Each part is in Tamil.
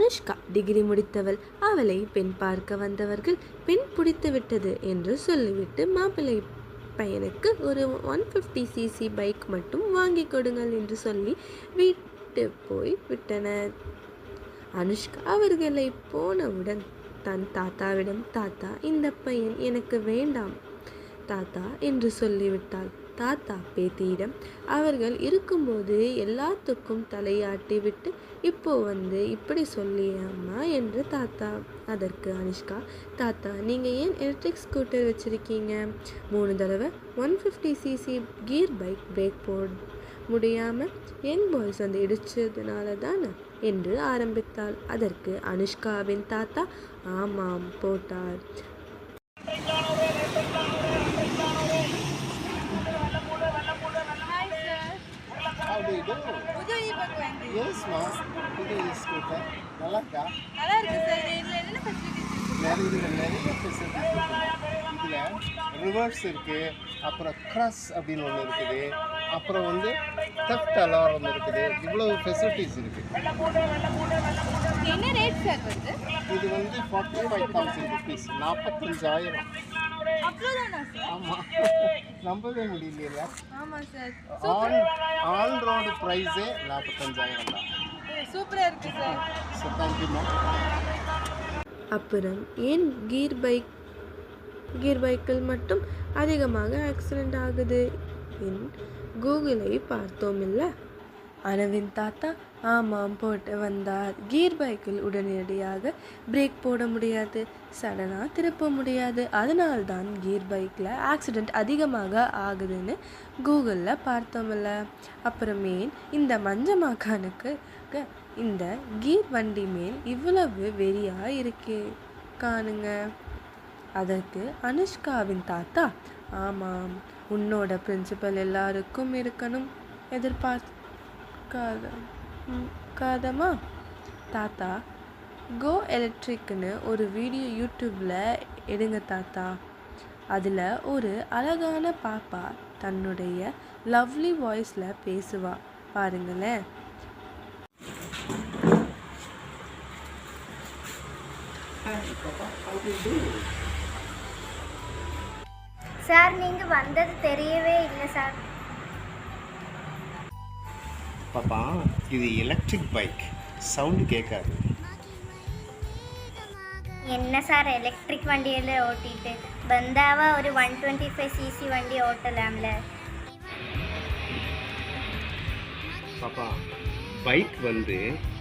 அனுஷ்கா டிகிரி முடித்தவள். அவளை பெண் பார்க்க வந்தவர்கள் பெண் பிடித்து விட்டது என்று சொல்லிவிட்டு மாப்பிள்ளை பையனுக்கு ஒரு 150cc பைக் மட்டும் வாங்கி கொடுங்கள் என்று சொல்லி விட்டு போய் விட்டனர். அனுஷ்கா அவர்களை போனவுடன் தன் தாத்தாவிடம், தாத்தா, இந்த பையன் எனக்கு வேண்டாம் தாத்தா என்று சொல்லிவிட்டாள். தாத்தா பேத்தியிடம், அவர்கள் இருக்கும்போது எல்லாத்துக்கும் தலையாட்டி விட்டு இப்போ இப்படி சொல்லியம்மா என்று தாத்தா. அதற்கு அனுஷ்கா, தாத்தா, நீங்கள் ஏன் எலக்ட்ரிக் ஸ்கூட்டர் வச்சுருக்கீங்க? 3 தடவை 150cc கீர் பைக் பிரேக் போட முடியாமல் யங் பாய்ஸ் இடிச்சதுனால தானே என்று ஆரம்பித்தாள். அதற்கு அனுஷ்காவின் தாத்தா, ஆமாம் போட்டார். How do you do? Udo e-bike வாங்கி. Yes, ma. Udo e-scooter. நல்லா இருக்கா? நல்லா இருக்கு சார். இதுல என்ன ஃபெசிலிட்டிஸ் இருக்கு? நிறைய ஃபெசிலிட்டிஸ் இருக்கு. இதில் ரிவர்ஸ் இருக்குது, அப்புறம் க்ராஸ் அப்படின்னு ஒன்று இருக்குது, அப்புறம் தெஃப்ட் அலாரம் இருக்குது. இவ்வளோ ஃபெசிலிட்டிஸ் இருக்குது. என்ன ரேட் சார் வருது? இது 45,000 rupees, 45,000. அவ்வளோதானா சார்? ஆமாம், நம்பவே முடியலையா? ஆமாம் சார். ஆன் ரோடு ப்ரைஸே 45,000 தான். சூப்பராக இருக்கு சார். ஸோ தேங்க்யூமா. அப்புறம் ஏன் கீர் பைக்கில் மட்டும் அதிகமாக ஆக்சிடெண்ட் ஆகுது? கூகுளை பார்த்தோம் இல்லை? அனுவின் தாத்தா, ஆமாம் போட்டு வந்தார். கீர் பைக்கில் உடனடியாக பிரேக் போட முடியாது, சடனாக திருப்ப முடியாது. அதனால்தான் கீர் பைக்கில் ஆக்சிடெண்ட் அதிகமாக ஆகுதுன்னு கூகுளில் பார்த்தோமில்ல. அப்புறமே இந்த மஞ்சமாக்கானுக்கு இந்த கீர் வண்டி மேல் இவ்வளவு வெறியாக இருக்கே காணுங்க. அதற்கு அனுஷ்காவின் தாத்தா, ஆமாம், உன்னோட பிரின்சிபல் எல்லாருக்கும் இருக்கணும், எதிர்பார்க்காதமா தாத்தா. கோ எலக்ட்ரிக்னு ஒரு வீடியோ யூடியூப்பில் எடுங்க தாத்தா. அதில் ஒரு அழகான பாப்பா தன்னுடைய லவ்லி வாய்ஸில் பேசுவா பாருங்களேன். சார், நீங்கள் வந்தது தெரியவே இல்லை சார். பாப்பா, இது எலக்ட்ரிக் பைக், சவுண்டு கேட்காது. என்ன சார் எலக்ட்ரிக் வண்டியில் ஓட்டிட்டு பந்தாவா ஒரு 125cc வண்டி ஓட்டலாம்ல? பாப்பா, பைக்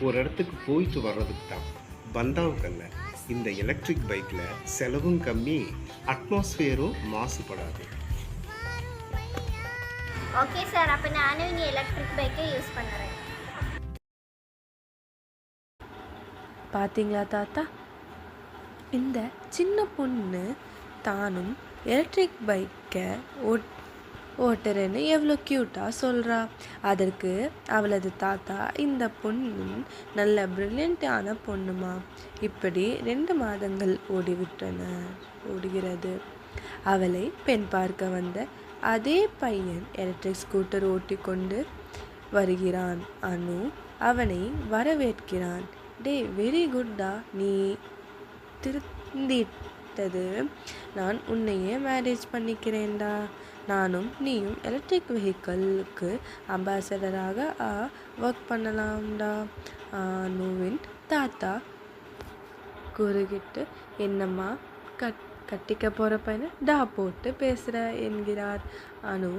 ஒரு இடத்துக்கு போயிட்டு வர்றதுக்கு தான், பந்தாவுக்கல்ல. இந்த எலக்ட்ரிக் பைக்கில் செலவும் கம்மி, அட்மாஸ்பியரும் மாசுபடாது. ஓகே சார், அப்போ நானும் இனி எலக்ட்ரிக் பைக்கை யூஸ் பண்ணுறேன். பார்த்தீங்களா தாத்தா, இந்த சின்ன பொண்ணு தானும் எலக்ட்ரிக் பைக்கை ஓட்டுறேன்னு எவ்வளோ க்யூட்டாக சொல்கிறா. அதற்கு அவளது தாத்தா, இந்த பொண்ணும் நல்ல ப்ரில்லியண்ட்டான பொண்ணுமா, இப்படி 2 மாதங்கள் ஓடுகிறது. அவளை பெண் பார்க்க வந்த அதே பையன் எலக்ட்ரிக் ஸ்கூட்டர் ஓட்டி கொண்டு வருகிறான். அனு அவனை வரவேற்கிறான். டே, வெரி குட்டா, நீ திருந்திட்டது, நான் உன்னையே மேரேஜ் பண்ணிக்கிறேன்டா. நானும் நீயும் எலக்ட்ரிக் வெஹிக்கிளுக்கு அம்பாசடராக ஒர்க் பண்ணலாம்டா. அனுவின் தாத்தா குறுகிட்டு, என்னம்மா கட்டிக்க போகிற பையனை டா போட்டு பேசுகிற என்கிறார் அனு.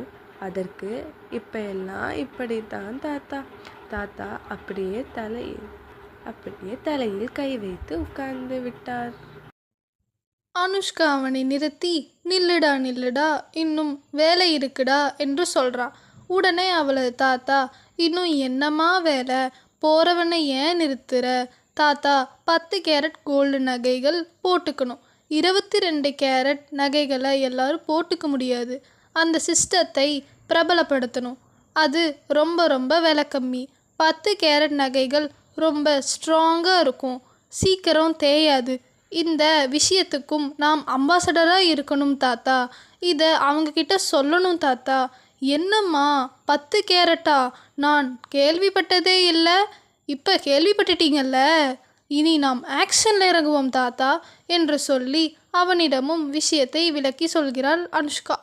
அதற்கு இப்போ எல்லாம் இப்படித்தான் தாத்தா. தாத்தா அப்படியே தலையில் கை வைத்து உட்கார்ந்து விட்டார். அனுஷ்கா அவனை நிறுத்தி, நில்லுடா, இன்னும் வேலை இருக்குடா என்று சொல்றா. உடனே அவளது தாத்தா, இன்னும் என்னம்மா வேலை, போறவனை ஏன் நிறுத்துற? தாத்தா, 10 கேரட் கோல்டு நகைகள் போட்டுக்கணும், 22 கேரட் நகைகளை எல்லாரும் போட்டுக்க முடியாது. அந்த சிஸ்டத்தை பிரபலப்படுத்தணும், அது ரொம்ப விலை கம்மி. 10 கேரட் நகைகள் ரொம்ப ஸ்ட்ராங்காக இருக்கும், சீக்கிரம் தேயாது. இந்த விஷயத்துக்கும் நாம் அம்பாசடராக இருக்கணும் தாத்தா. இதை அவங்கக்கிட்ட சொல்லணும் தாத்தா. என்னம்மா 10 கேரட்டா? நான் கேள்விப்பட்டதே இல்லை, இப்போ கேள்விப்பட்டுட்டீங்கல்ல? இனி நாம் ஆக்ஷனில் இறங்குவோம் தாத்தா என்று சொல்லி அவனிடமும் விஷயத்தை விளக்கி சொல்கிறாள் அனுஷ்கா.